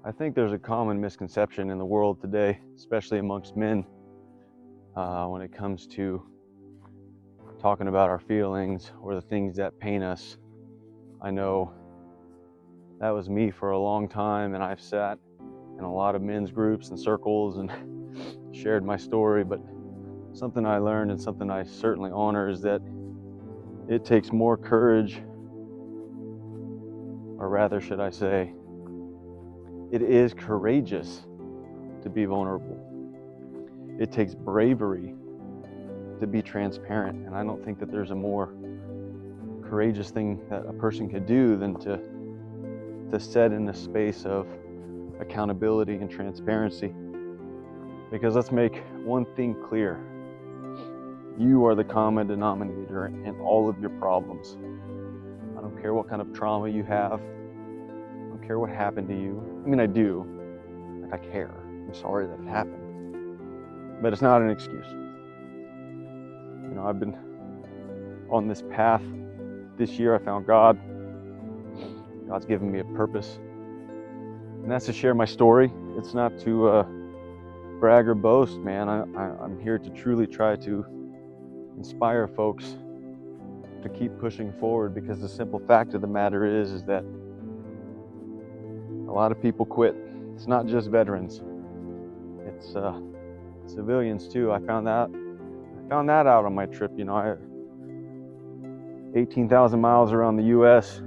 I think there's a common misconception in the world today, especially amongst men, when it comes to talking about our feelings or the things that pain us. I know that was me for a long time, and I've sat in a lot of men's groups and circles and shared my story, but something I learned and something I certainly honor is that it takes more courage, or rather, should I say, it is courageous to be vulnerable. It takes bravery to be transparent, and I don't think that there's a more courageous thing that a person could do than to set in a space of accountability and transparency. Because let's make one thing clear: you are the common denominator in all of your problems. I don't care what kind of trauma you have. I don't care what happened to you. I mean, I do. Like, I care. I'm sorry that it happened. But it's not an excuse. You know, I've been on this path. This year I found God. God's given me a purpose. And that's to share my story. It's not to brag or boast, man. I'm here to truly try to inspire folks to keep pushing forward, because the simple fact of the matter is that a lot of people quit. It's not just veterans. It's civilians too. I found that out on my trip. You know, I 18,000 miles around the U.S.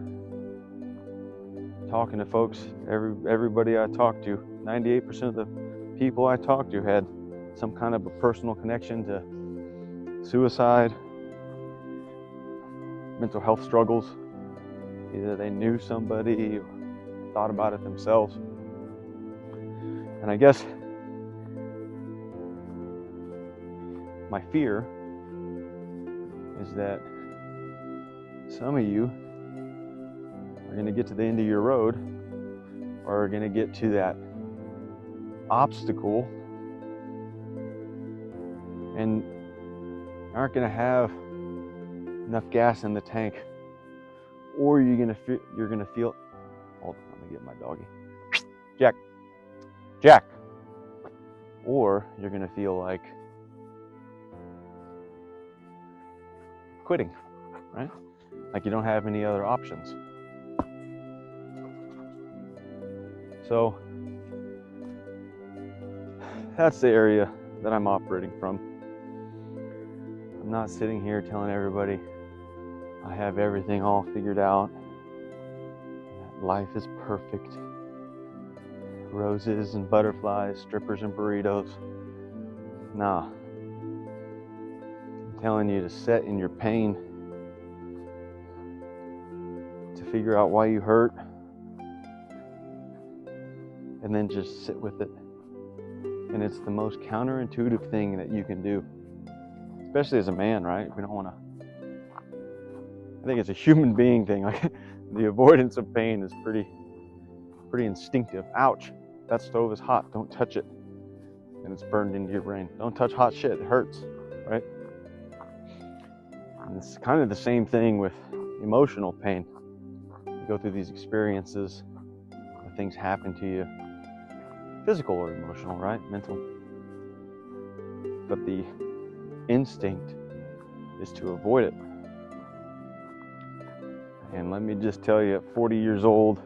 talking to folks. Everybody I talked to, 98% of the people I talked to had some kind of a personal connection to suicide, mental health struggles. Either they knew somebody or thought about it themselves. And I guess my fear is that some of you are going to get to the end of your road, or are going to get to that obstacle and aren't going to have enough gas in the tank, or you're going to feel. Hold on, let me get my doggy. Jack. Or you're going to feel like quitting, right? Like you don't have any other options. So that's the area that I'm operating from. I'm not sitting here telling everybody I have everything all figured out, that life is perfect, roses and butterflies, strippers and burritos. Nah. I'm telling you to sit in your pain, to figure out why you hurt, and then just sit with it. And it's the most counterintuitive thing that you can do, especially as a man, right? We don't want to. I think it's a human being thing. Like, the avoidance of pain is pretty instinctive. Ouch, that stove is hot. Don't touch it. And it's burned into your brain. Don't touch hot shit. It hurts, right? And it's kind of the same thing with emotional pain. You go through these experiences, where things happen to you, physical or emotional, right? Mental. But the instinct is to avoid it. And let me just tell you, at 40 years old,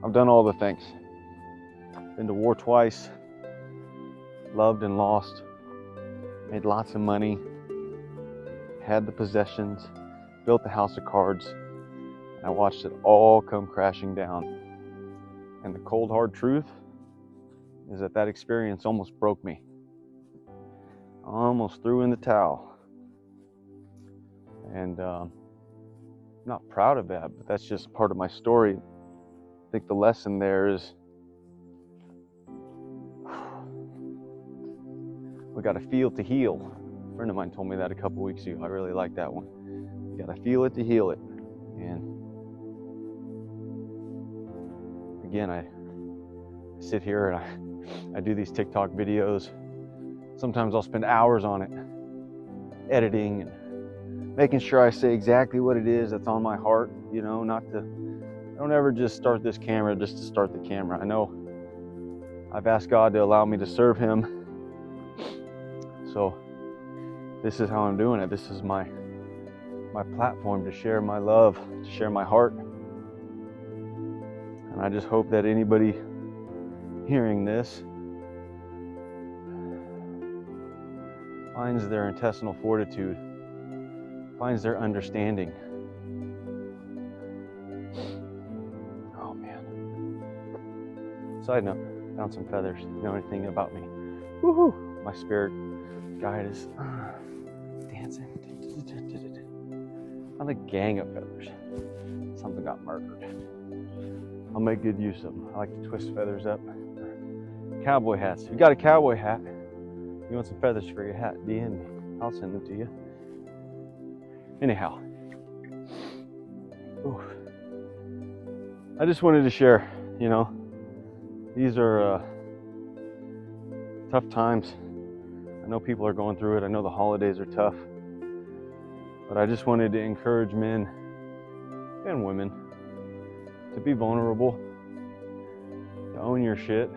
I've done all the things. Been to war twice, loved and lost, made lots of money, had the possessions, built the house of cards, and I watched it all come crashing down. And the cold, hard truth is that experience almost broke me. I almost threw in the towel. And I'm not proud of that, but that's just part of my story. I think the lesson there is we got to feel to heal. A friend of mine told me that a couple weeks ago. I really like that one. You got to feel it to heal it. And again, I sit here and I do these TikTok videos. Sometimes I'll spend hours on it, editing and making sure I say exactly what it is that's on my heart, you know, not to don't ever just start this camera just to start the camera. I know I've asked God to allow me to serve Him. So this is how I'm doing it. This is my platform to share my love, to share my heart. And I just hope that anybody hearing this finds their intestinal fortitude, finds their understanding. Oh man. Side note, found some feathers. You know anything about me? Woohoo! My spirit guide is dancing. On a gang of feathers. Something got murdered. I'll make good use of them. I like to twist feathers up. Cowboy hats. If you got a cowboy hat, you want some feathers for your hat, DM me. I'll send them to you. Anyhow. Ooh. I just wanted to share, these are tough times. I know people are going through it. I know the holidays are tough. But I just wanted to encourage men and women to be vulnerable, to own your shit,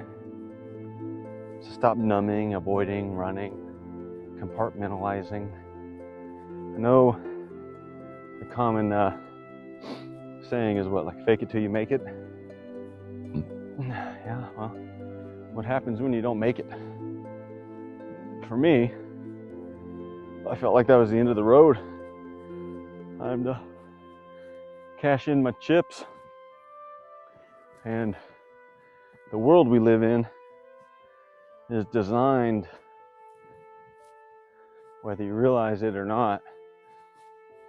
to stop numbing, avoiding, running, compartmentalizing. I know the common saying is what, like fake it till you make it? Yeah, well, what happens when you don't make it? For me, I felt like that was the end of the road. Time to cash in my chips. And the world we live in is designed, whether you realize it or not,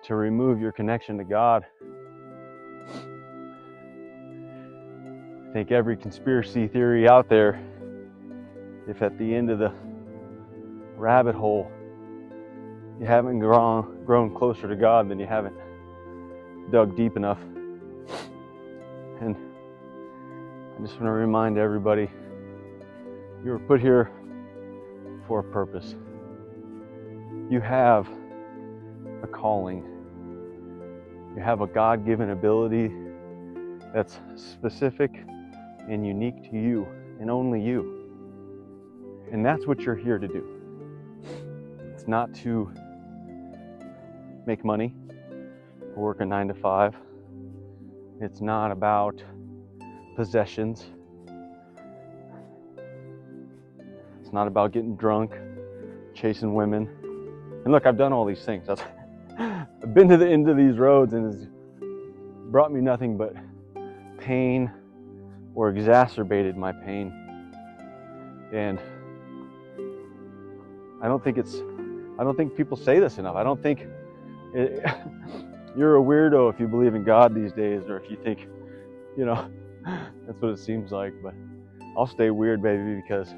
to remove your connection to God. I think every conspiracy theory out there, if at the end of the rabbit hole you haven't grown closer to God, then you haven't dug deep enough. And I just want to remind everybody, you were put here for a purpose. You have a calling. You have a God-given ability that's specific and unique to you and only you. And that's what you're here to do. It's not to make money or work a 9 to 5. It's not about possessions. It's not about getting drunk, chasing women. And look, I've done all these things. I've been to the end of these roads and it's brought me nothing but pain or exacerbated my pain. And I don't think people say this enough. I don't think you're a weirdo if you believe in God these days, or if you think, that's what it seems like. But I'll stay weird, baby, because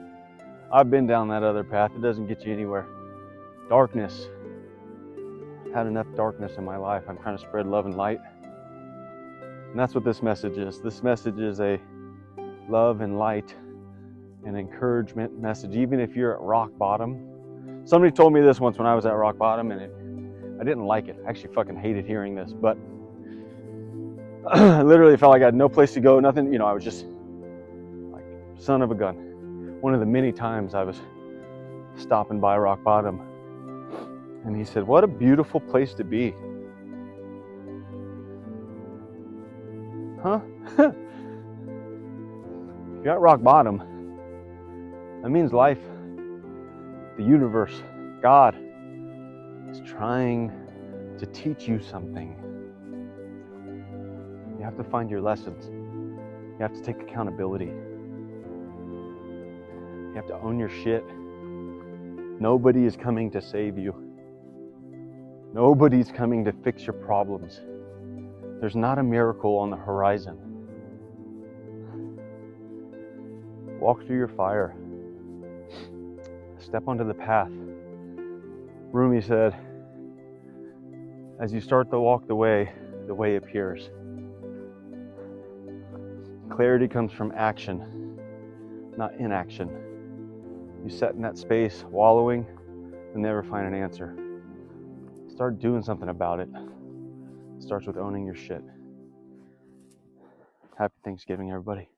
I've been down that other path. It doesn't get you anywhere. Darkness. I've had enough darkness in my life. I'm trying to spread love and light. And that's what this message is. This message is a love and light and encouragement message, even if you're at rock bottom. Somebody told me this once when I was at rock bottom, and I didn't like it. I actually fucking hated hearing this, but I literally felt like I had no place to go, nothing. I was just like son of a gun. One of the many times I was stopping by rock bottom, and he said, "What a beautiful place to be." Huh? If you're at rock bottom, that means life, the universe, God is trying to teach you something. You have to find your lessons. You have to take accountability. You have to own your shit. Nobody is coming to save you. Nobody's coming to fix your problems. There's not a miracle on the horizon. Walk through your fire. Step onto the path. Rumi said, as you start to walk the way appears. Clarity comes from action, not inaction. You sit in that space, wallowing, and never find an answer. Start doing something about it. It starts with owning your shit. Happy Thanksgiving, everybody.